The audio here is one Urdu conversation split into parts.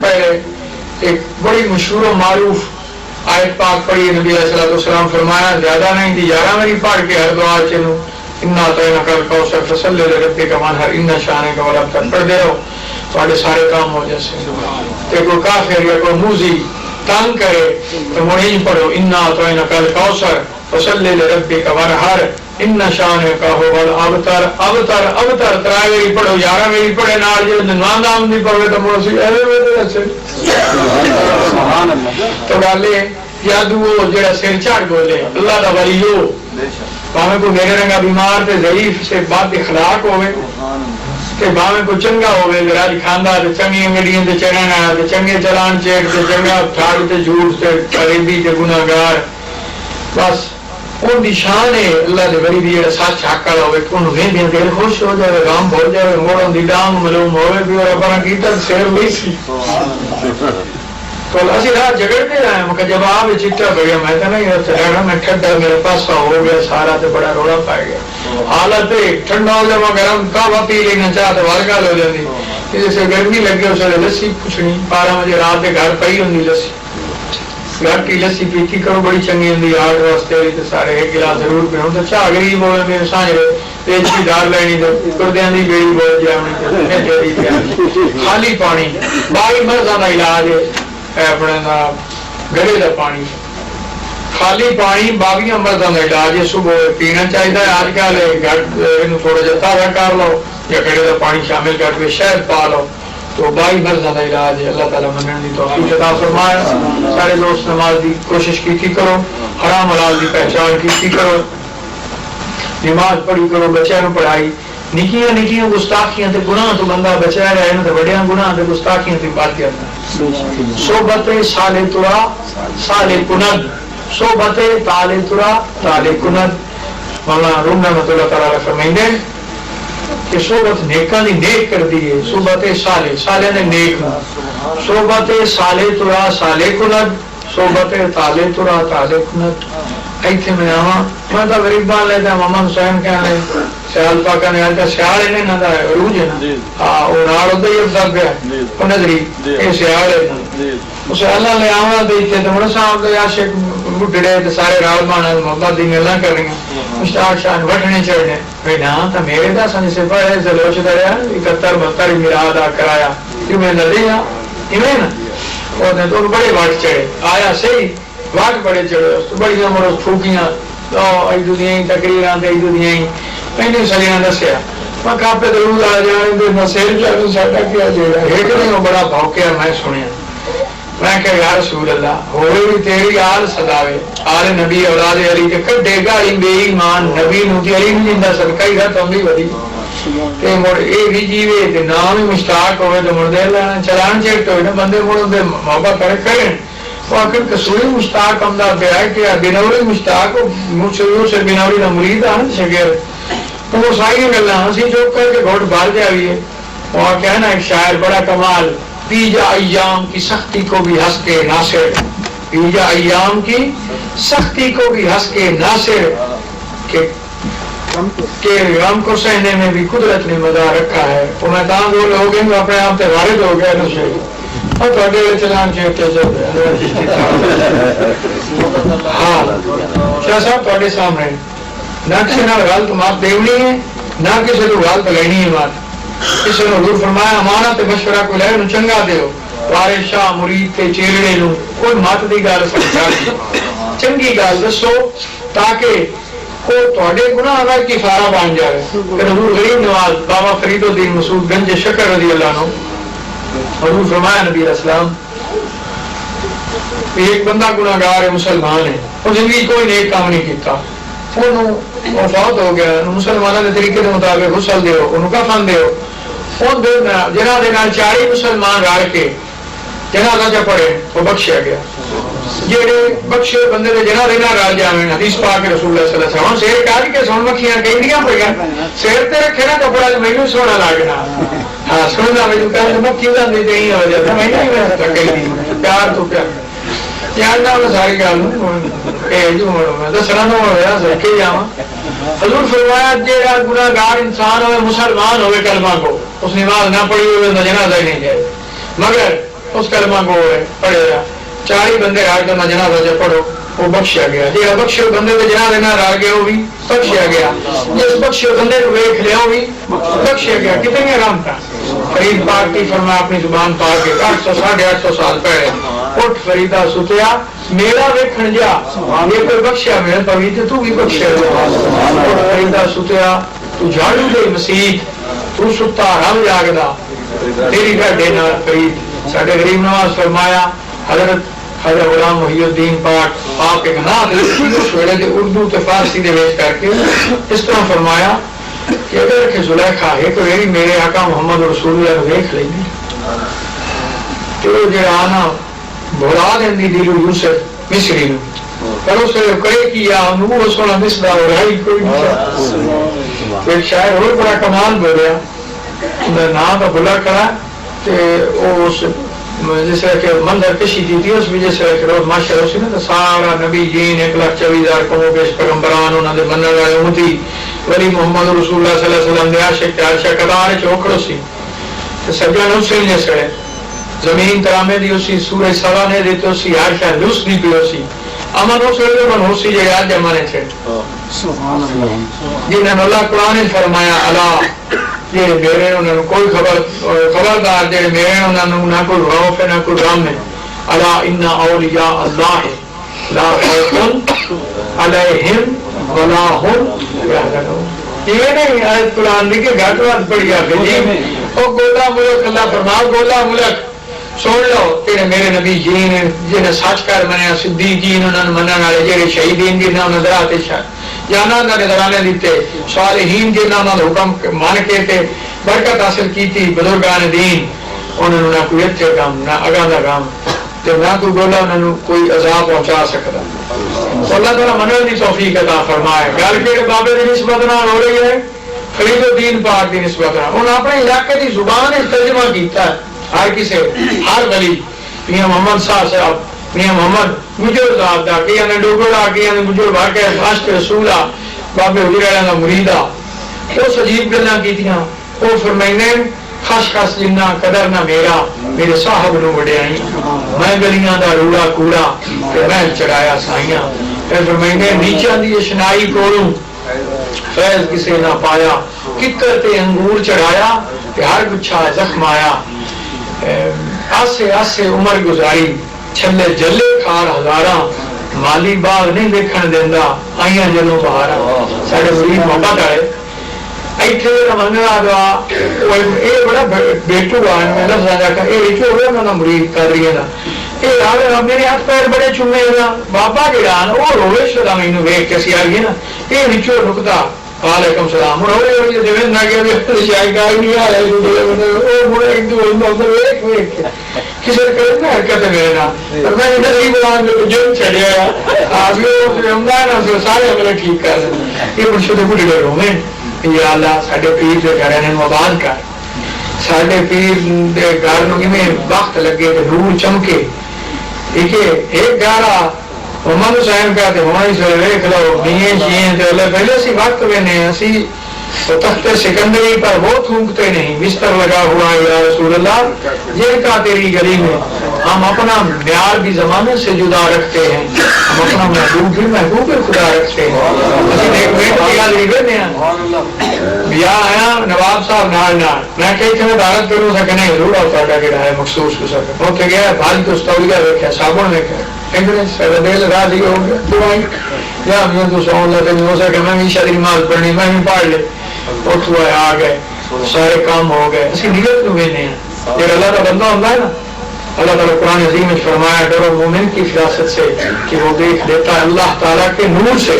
پہلے ایک بڑی مشہور و معروف آیت پاک پڑھی نبی علیہ الصلوۃ والسلام فرمایا زیادہ نہیں تھی 11 میری پڑھ کے ہر دعا چلو انا اعطیناک الکوثر فصلی لربک وانحر ان شانک هو الابتر پڑھ دے ہو تھوڑے سارے کام ہو جیسے کہ کوئی کافر یا کوئی موذی تنگ کرے تو مڑی پڑھو انا اعطیناک الکوثر فصلی لربک وانحر ان شانک هو الابتر ابتر ابتر تراوی پڑھو 11 میری پڑھے نال جو نماز نام نہیں پڑھے تو موسی ایویں وے اچھے سبحان اللہ تو گالے یاد وہ جڑا سر چڑھ بولے اللہ دا ولی ہو باویں کو میرے رنگا بیمار تے ضعیف سے بات اخلاق ہوے تے باویں کو چنگا ہوے راج کھاندا تے چنگی انگڑیاں تے چڑھنا تے چنگے چلان چیک تے چنگا ٹھاڑ تے جھوٹ تے غریبی تے گناہگار بس ان دی شان ہے اللہ دے ولی دی جڑا سچ حق والا ہوے اون ویندے دل خوش ہو جائے غم بھول جائے موڑن دی ڈانگ معلوم ہوے بھی اور اپنا کیتا سیر ہوئی سی تو اسی رات جگڑتے رہے ہیں کہ جب آپ چٹا بڑھیا میں تو نہیں رہنا میں ٹھنڈا میرے پاس ہو گیا سارا تو بڑا روڑا پائے گیا حالت ٹھنڈا ہو جائے گرم کعوہ پی لینا چاہتے وارگال ہو جاتی جیسے گرمی لگے اسے لسی پوچھنی 12 بجے رات کے گھر پئی ہوں لسی گھر کی لسی پیتی کرو بڑی چنگی ہوں ہارٹ واسطے تو سارے ایک گلاس ضرور پہ ہوں تو چاہ غریب ہوئے میرے سانج رہے پیچی دار لینی تو کردیاں دی بیڑی بول جاؤنی خالی پانی باقی مرضاں دا علاج ہے اپنے گڑے کا پانی خالی پانی باقی مرضاں کا علاج ہے صبح پینا چاہیے آج کل تھوڑا جا تازہ کر لو یا گڑے کا پانی شامل کر کے شہد پا لو تو بائی مرضاں کا علاج ہے اللہ تعالیٰ منن دی توفیق عطا فرمائے سارے دوست نماز دی کوشش کی کرو حرام حلال دی پہچان کی کرو نماز پڑھی کرو بچوں پڑھائی نکیاں نکیاں گستاخیاں تے گناہ تو بندہ بچا رہے ہیں تو بڑیاں گناہ تے گستاخیاں تے بات کرنا صحبت سال ترا سال کند صحبت تال ترا تال کند مولانا روم رحمۃ اللہ تعالی فرمائیں کہ صحبت نیکاں دی نیک کر دیے صحبت صالح نے نیک صحبت سال ترا سال کند صحبت تال ترا تال کند ایتھے میں آواں میں تو غریباں لے جا محمد حسین کہنے سیال پاکا نے آتا سیال ہے نا دا عروج ہے نا ہاں وہ نال ہوتا ہی اب تک گیا وہ نظری یہ سیال ہے نا اسے اللہ لے آواں دیکھتے تو مرا صاحب دے عاشق بڑھڑے تے سارے رال مانا محبت دی گلاں کر رہی ہیں مشتاق شان وٹھنے چڑھنے بھئی نا تا میرے دا سن سے پڑھے زلوچ دریا 71 72 میراد آ کرایا کیوں میں نہ دیا ایویں نا اور نے تو بڑے واٹ چڑھے آیا صحیح واٹ بڑے چڑھے بڑی عمر پھوکیاں ای دنیا ہی تقریراں تے ای دنیا ہی پہلے سلیاں دسیا میں کاپے ضرور آ جان دے مسیل چاہوں ساڈا کیا جیڑا ایک نہیں بڑا بھوکیا میں سنیا میں کہ یا رسول اللہ ہوئے بھی تیری آل صداوے آل نبی اولاد علی کے کڈے گا بے ایمان نبی نو تے علی نہیں دا صدقہ ہی رات ہوندی ودی تے مڑ اے بھی جیوے تے نام ہی مشتاق ہوے تے مڑ دے لینا چلان چیک ہوے نا بندے مڑ دے محبت کرن واقعی کسوری مشتاق امداد پہ آئے کہ بنوری مشتاق مجھ سے بنوری کا مرید آن شگر تو وہ ساری گلیں ہنسی چوک کر کے گھوٹ بھال جاوی ہے وہاں کہنا ایک شاعر بڑا کمال پیجا ایام کی سختی کو بھی ہنس کے ناصر پیجا ایام کی سختی کو بھی ہنس کے ناصر کہ غم کو سہنے میں بھی قدرت نے مزہ رکھا ہے وہ میں کہاں دو لوگ ہیں اپنے آپ سے وارد ہو گئے نشے اور تھوڑے چلان چیتے ہاں شاہ صاحب تھوڑے سامنے نہ کسی نہ غلط مات دیونی ہے نہ کسی کو غلط لینی ہے مات کسی نے حضور فرمایا امانت مشورہ کو لے نو چنگا دیو وارے شاہ مرید تے چیرڑے نو کوئی مات دی گل سمجھا چنگی گل دسو تاکہ کو تھوڑے گناہ کا کفارہ بن جائے کہ حضور غریب نواز بابا فرید الدین مسعود گنج شکر رضی اللہ عنہ حضور فرمایا نبی اسلام ایک بندہ گناہگار ہے مسلمان ہے وہ زندگی کوئی نیک کام نہیں کیتا انہوں وفات ہو گیا مسلمانوں کے طریقے کے مطابق غسل دیو انہوں کفن دیو ان جنہ دے نال 40 مسلمان رل کے جنازہ چ پڑھے وہ بخشیا گیا جڑے بخشے بندے دے جنازے نال رل جاویں حدیث پاک رسول اللہ صلی اللہ علیہ وسلم سیر کاٹ کے سن مکھیاں کہندیاں پڑیاں سیر تے رکھے نا کپڑا مینوں سونا لگنا ہاں سننا میں کہا مکھی دا نہیں دئی ہو جاتا میں نہیں کہندی پیار تو پیار جاننا میں ساری گل اے جو میں دسنا نہ ہویا سکے جاواں حضور فرمایا جیڑا گناہگار انسان ہوئے مسلمان ہوئے کلمہ کو اس نماز نہ پڑھی ہوئے نہ جنازہ ہی نہیں جائے مگر اس کلمہ کو پڑھے گا 40 بندے رال کے جنازہ جو پڑھو وہ بخشیا گیا جی بخشے بندے کے جنازے نہ رل گئے وہ بھی بخشیا گیا جس بخشے بندے کو ویکھ لیا وہ بھی بخشیا گیا کتنی آرام تھا فرید پاک کی فرمایا اپنی زبان پاک کے 800 850 سال پہلے اٹھ فریدا ستیا میرا ویکھن جا یہ کوئی بخشیا میرے پوی تے تو بھی بخشیا اٹھ فریدا ستیا تو جھاڑو دے مسیح تو ستا رب جاگدا تیری گھڑے نال فرید ساڈے غریب نواز فرمایا حضرت غلام محی الدین پاک آپ ایک نام اس ویلے دے اردو تے فارسی دے ویچ کر کے اس طرح فرمایا کہ اگر کہ زلیخا ہے تو یہی میرے آقا محمد رسول اللہ کو دیکھ لیں گے تو جڑا آنا بھولا دیں دلو یوسف مصری نو پر اس نے کرے کیا انہوں سونا مسلا ہو رہا ہی کوئی نہیں ایک شاعر اور بڑا کمال بولیا نام کا بھلا کرا کہ اس جس طرح کہ منظر کشی دی تھی اس بھی جس طرح کہ روز معاشرہ اسی نا سارا نبی جین 1,24,000 کمو بیش پیغمبران انہوں نے منن والے امتی ولی محمد رسول اللہ صلی اللہ علیہ وسلم دے عاشق تے عاشق قدار چوکڑو سی تے سجن اس نے سڑے زمین ترامے دی اسی سورہ سوا نے دیتے اسی عاشق لس دی پی اسی امن اس ویلے من ہوسی جے آج جمانے تھے سبحان اللہ جنہاں اللہ قرآن فرمایا اللہ یہ میرے انہوں نے کوئی خبردار جڑے میرے انہوں نے نہ کوئی خوف ہے نہ کوئی غم ہے الا ان اولیاء اللہ لا خوف علیہم ولا هم یحزنون یہ نہیں آیت قرآن دی کہ گھٹ وقت پڑی آ گئی او گولا ملک اللہ فرما گولا ملک سن لو تیرے میرے نبی جین جنہیں سچ کر منیا صدیقین انہوں نے منن والے جڑے شہیدین جنہاں نظرات جانا انہوں نے درانے دیتے صالحین جنہاں نے حکم مان کے تے برکت حاصل کی تھی بزرگان دین انہوں نے نہ کوئی اچھے کام نہ اگاں دا کام تے نہ کوئی گولا انہوں نے کوئی عذاب پہنچا سکتا اللہ تعالیٰ منن دی توفیق عطا فرمائے گل کے بابے دی نسبت نال ہو رہی ہے فرید الدین پاک دی نسبت نال انہوں نے اپنے علاقے دی زبان ترجمہ کیتا ہے ہر کسی ہر ولی میاں محمد صاحب میاں محمد مجھول صاحب دا کیا نے ڈوگڑا کیا نے مجھول واقع عاشق رسولہ بابے حضور علیہ دا مریدہ وہ سجیب گلاں کیتیاں وہ فرمائنے خاص خاص جنہ قدر نہ میرے صاحب نو وڈیائی میں گلیاں دا روڑا کوڑا کہ میں چڑھایا سائیاں پھر فرمائنے نیچاں دی اشنائی کولوں فیض کسے نہ پایا ککر تے انگور چڑھایا کہ ہر گچھا زخم آیا آسے آسے عمر گزاری چھلے جلے کھار ہزاراں مالی باغ نہیں دیکھن دیندا آئیاں جلوں بہاراں ساڈے مرید محبت آئے ایتھے منگا دعا اے بڑا بیٹو آن میں لفظ آجا کہ اے ایتھے ہوئے انہوں نے مرید کر رہی ہے نا اے آگے میرے ہاتھ پیر بڑے چومے نا بابا جڑا آن او روے شدہ میں انہوں ویک کسی آگی نا اے رچو رکتا وعلیکم السلام روے روے دیوین ناگے بھی شاہی کاری نہیں آ رہے او مرے ایک دو اندر ویک ویک کسی کرے نا حرکت میرے نا پر میں انہیں نہیں بلان جو جن چڑھے آیا آگے رمضان ہے سارے عملے ٹھیک کر یہ مرشد کو ڈلے رو میں یا اللہ ساڑھے پیر دے گھر انہیں مباد کر ساڑھے پیر دے گھر نوگی میں وقت لگے تو نور چمکے ایک گھارا محمد حسین کا تے ہماری سے ویکھ لو میاں شیئیں تے اللہ پہلے سی وقت میں اسی تخت سکندری پر وہ تھونکتے نہیں بستر لگا ہوا ہے یا رسول اللہ جن کا تیری گلی میں ہم اپنا معیار بھی زمانے سے جدا رکھتے ہیں ہم اپنا محبوب بھی محبوب خدا رکھتے ہیں اسی ایک منٹ کی حاضری دیتے ہیں بیا آیا نواب صاحب نال نال میں کہی تھے میں دارت کروں سکنے ضرور ہوتا ہے کہ ہے مخصوص کو سکے ہوتے گیا بھائی تو استولیہ دیکھا صابن دیکھا دل راضی ہو گیا دعائی یا میں تو سو اللہ تک ہو سکے میں بھی شادی نماز پڑھنی میں بھی پڑھ لے اتو ہے آ گئے سارے کام ہو گئے اسی نیت میں نہیں ہے جب اللہ کا بندہ ہوتا ہے نا اللہ تعالیٰ قرآن عظیم میں فرمایا ڈرو مومن کی فراست سے کہ وہ دیکھ لیتا ہے اللہ تعالیٰ کے نور سے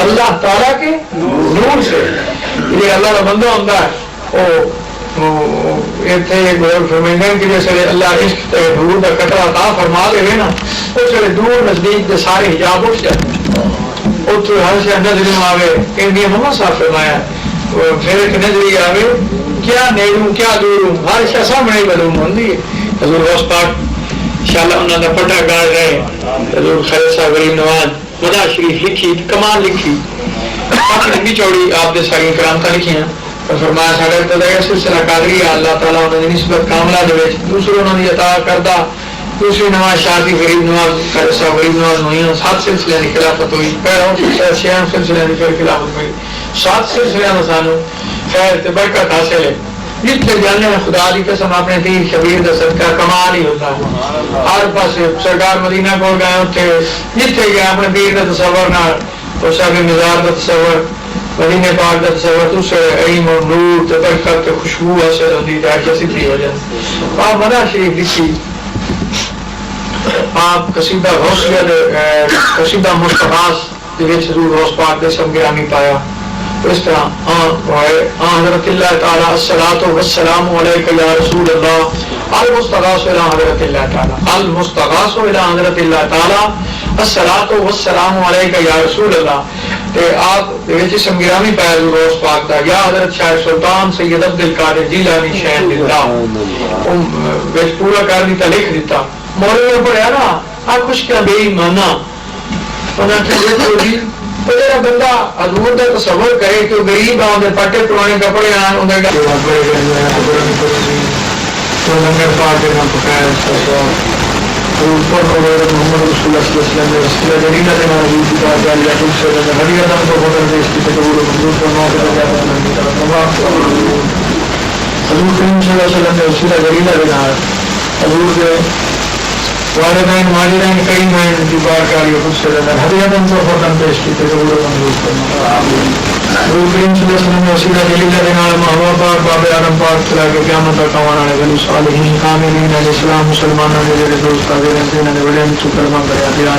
اللہ تعالیٰ کے نور سے یہ اللہ کا بندہ ہوتا ہے اللہ عشق دور کا کٹرا عطا فرما دے نا اس ویلے دور نزدیک کے سارے حجاب اٹھ جاتے اتو ہر سے نظر آوے کہ محمد صاحب فرمایا پھر ایک نظری آوے کیا نیڑوں کیا دوروں ہر شاہ سامنے معلوم ہوندی ہے حضور غوث پاک انشاءاللہ انہوں نے پٹا گاڑ رہے حضور خالد صاحب غریب نواز مدح شریف لکھی کمال لکھی کافی لمبی چوڑی آپ دے ساری کرامتاں لکھی ہیں تو فرمایا ساڈا ابتدائی سلسلہ قادری اللہ تعالیٰ انہوں کی نسبت کاملہ دے وچ دوسرے انہوں کی عطا کردہ دوسری نماز شادی غریب نواز کرسا غریب نواز نہیں 7 سلسلے کی خلافت ہوئی پہلا 6 سلسلے کی پھر خلافت ہوئی 7 سلسلے میں سانو خیر تے برکت حاصل ہے جتنے جانے میں خدا کی قسم اپنے دین شبیر کا صدقہ کمال ہی ہوتا ہے ہر پاس سرکار مدینہ کو گئے اتنے جتنے گئے اپنے دین کا تصور نہ اور سب مزار کا تصور مدینے پاک کا تصور تو سے علم اور نور تے برکت تے خوشبو حاصل ہوتی ہے جیسی تھی ہو جائے آپ مدہ شریف لکھی آپ قصیدہ غوثیہ قصیدہ مستغاث حضور غوث پاک دے سب گرامی پایا اس طرح حضرت اللہ تعالی الصلاۃ والسلام علیک یا رسول اللہ المستغاث الى حضرت اللہ تعالی المستغاث الى حضرت اللہ تعالی الصلاۃ والسلام علیک یا رسول اللہ تے آپ وچ اسم گرامی پایا حضور غوث پاک دا یا حضرت شاہ سلطان سید عبد القادر جیلانی شیخ اللہ وچ پورا کر دیتا لکھ دیتا مولوی نے پڑھیا نا آپ خوش کیا بے ایمانا انہاں کہ دیکھو جی تو جڑا بندہ حضور دا تصور کرے کہ غریب آن پٹے پرانے کپڑے آن انہاں دا بڑے تو لنگر پاک دے نام پکایا اوپر اور محمد رسول اللہ صلی اللہ علیہ وسلم نے رسول جلیلہ دے نام حضور کی بات جاری ہے سے ہری ادم کو بدل دے اس کی تقبل منظور فرما کے جاتا ہے حضور کریم صلی اللہ علیہ وسلم نے رسول جلیلہ دے نام حضور کے والدین ماجدین کریم ہیں ان کی بارکاری خود سے رہتا ہے ہر ادم کو فوراً پیش کی تقبل منظور فرما حضور کریم صلی اللہ علیہ وسلم نے وسیلہ جلیلہ دے نام محبوب پاک باب آدم پاک صلی اللہ کے قیامت تک آنے والے ولی صالحین کاملین علیہ السلام مسلمانوں نے جڑے دوست کا دین نے بڑے شکر مند کریا